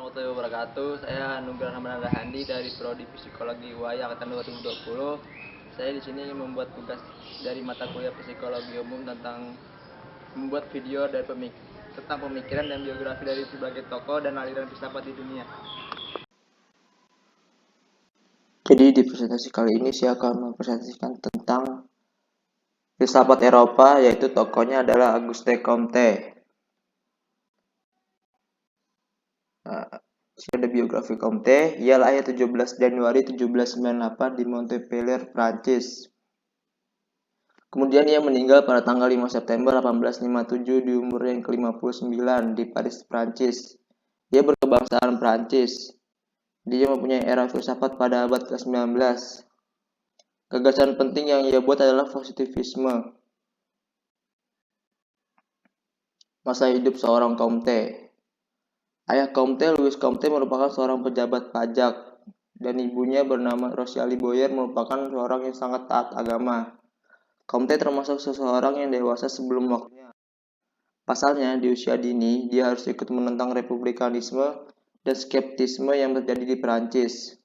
warahmatullahi wabarakatuh. Saya Nugraha Ramadan Rahandi dari Prodi Psikologi UAI angkatan 2020. Saya di sini membuat tugas dari mata kuliah Psikologi Umum tentang membuat video tentang pemikiran dan biografi dari berbagai tokoh dan aliran filsafat di dunia. Jadi di presentasi kali ini saya akan mempresentasikan tentang filsafat Eropa, yaitu tokohnya adalah Auguste Comte. Ada biografi Comte. Ia lahir 17 Januari 1798 di Montpellier, Prancis. Kemudian ia meninggal pada tanggal 5 September 1857 di umur yang ke-59 di Paris, Prancis. Ia berkebangsaan Prancis. Dia mempunyai era filsafat pada abad ke-19. Gagasan penting yang ia buat adalah positivisme. Masa hidup seorang Comte. Ayah Comte, Louis Comte, merupakan seorang pejabat pajak, dan ibunya bernama Rosalie Boyer merupakan seorang yang sangat taat agama. Comte termasuk seseorang yang dewasa sebelum waktunya. Pasalnya, di usia dini, dia harus ikut menentang republikanisme dan skeptisme yang terjadi di Perancis.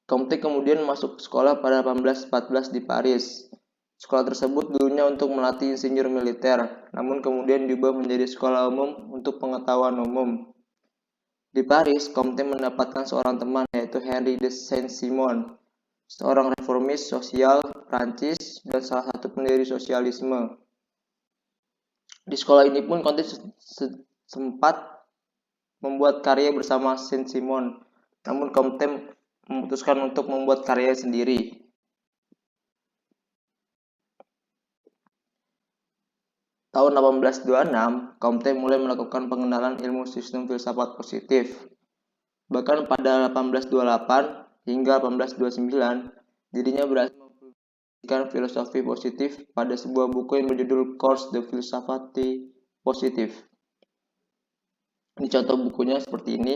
Comte kemudian masuk sekolah pada 1814 di Paris. Sekolah tersebut dulunya untuk melatih insinyur militer, namun kemudian diubah menjadi sekolah umum untuk pengetahuan umum. Di Paris, Comte mendapatkan seorang teman, yaitu Henri de Saint-Simon, seorang reformis sosial Prancis dan salah satu pendiri sosialisme. Di sekolah ini pun Comte sempat membuat karya bersama Saint-Simon, namun Comte memutuskan untuk membuat karya sendiri. Tahun 1826, Comte mulai melakukan pengenalan ilmu sistem filsafat positif. Bahkan pada 1828 hingga 1829, dirinya berhasil mempublikasikan filosofi positif pada sebuah buku yang berjudul Cours de Philosophie Positive. Ini contoh bukunya seperti ini.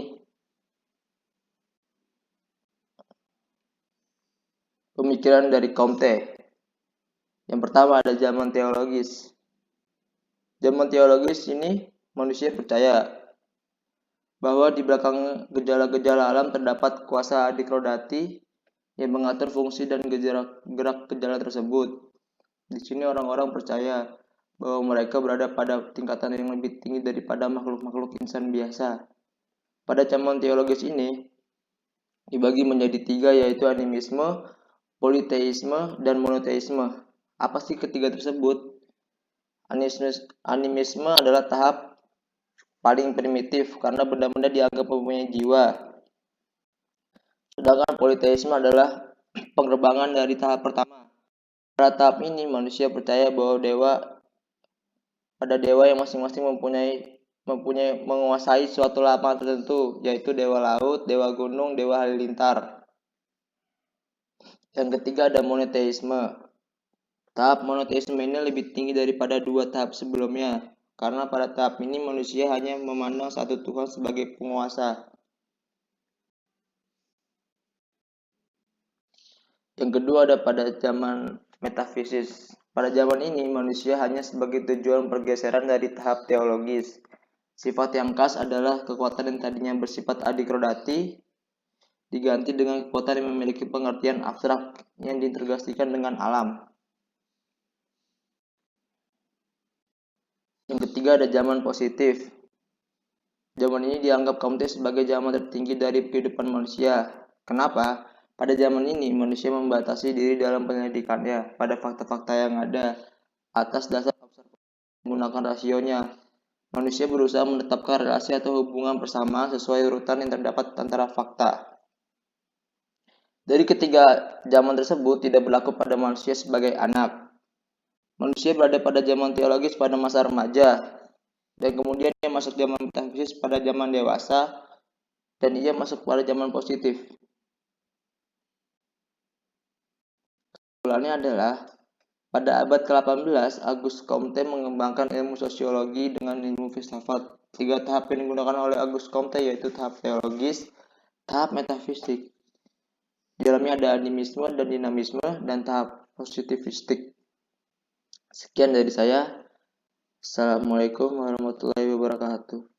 Pemikiran dari Comte. Yang pertama ada zaman teologis. Zaman teologis ini manusia percaya bahwa di belakang gejala-gejala alam terdapat kuasa adikrodati yang mengatur fungsi dan gerak gejala tersebut. Di sini orang-orang percaya bahwa mereka berada pada tingkatan yang lebih tinggi daripada makhluk-makhluk insan biasa. Pada zaman teologis ini dibagi menjadi tiga, yaitu animisme, politeisme, dan monoteisme. Apa sih ketiga tersebut? Animisme adalah tahap paling primitif karena benda-benda dianggap mempunyai jiwa. Sedangkan politeisme adalah pengembangan dari tahap pertama. Pada tahap ini manusia percaya bahwa dewa yang masing-masing menguasai suatu lapangan tertentu, yaitu dewa laut, dewa gunung, dewa halilintar. Yang ketiga ada monoteisme. Tahap monoteisme ini lebih tinggi daripada dua tahap sebelumnya, karena pada tahap ini manusia hanya memandang satu Tuhan sebagai penguasa. Yang kedua ada pada zaman metafisis. Pada zaman ini manusia hanya sebagai tujuan pergeseran dari tahap teologis. Sifat yang khas adalah kekuatan yang tadinya bersifat adikrodati diganti dengan kekuatan yang memiliki pengertian abstrak yang diintegrasikan dengan alam. Yang ketiga ada zaman positif. Zaman ini dianggap Comte sebagai zaman tertinggi dari kehidupan manusia. Kenapa? Pada zaman ini manusia membatasi diri dalam penyelidikannya pada fakta-fakta yang ada atas dasar observasi menggunakan rasionya. Manusia berusaha menetapkan relasi atau hubungan persamaan sesuai urutan yang terdapat antara fakta. Dari ketiga zaman tersebut tidak berlaku pada manusia sebagai anak. Manusia berada pada zaman teologis pada masa remaja, dan kemudian ia masuk zaman metafisis pada zaman dewasa, dan ia masuk pada zaman positif. Kesimpulannya adalah, pada abad ke-18, Auguste Comte mengembangkan ilmu sosiologi dengan ilmu filsafat. Tiga tahap yang digunakan oleh Auguste Comte yaitu tahap teologis, tahap metafisik. Di dalamnya ada animisme dan dinamisme, dan tahap positivistik. Sekian dari saya. Assalamualaikum warahmatullahi wabarakatuh.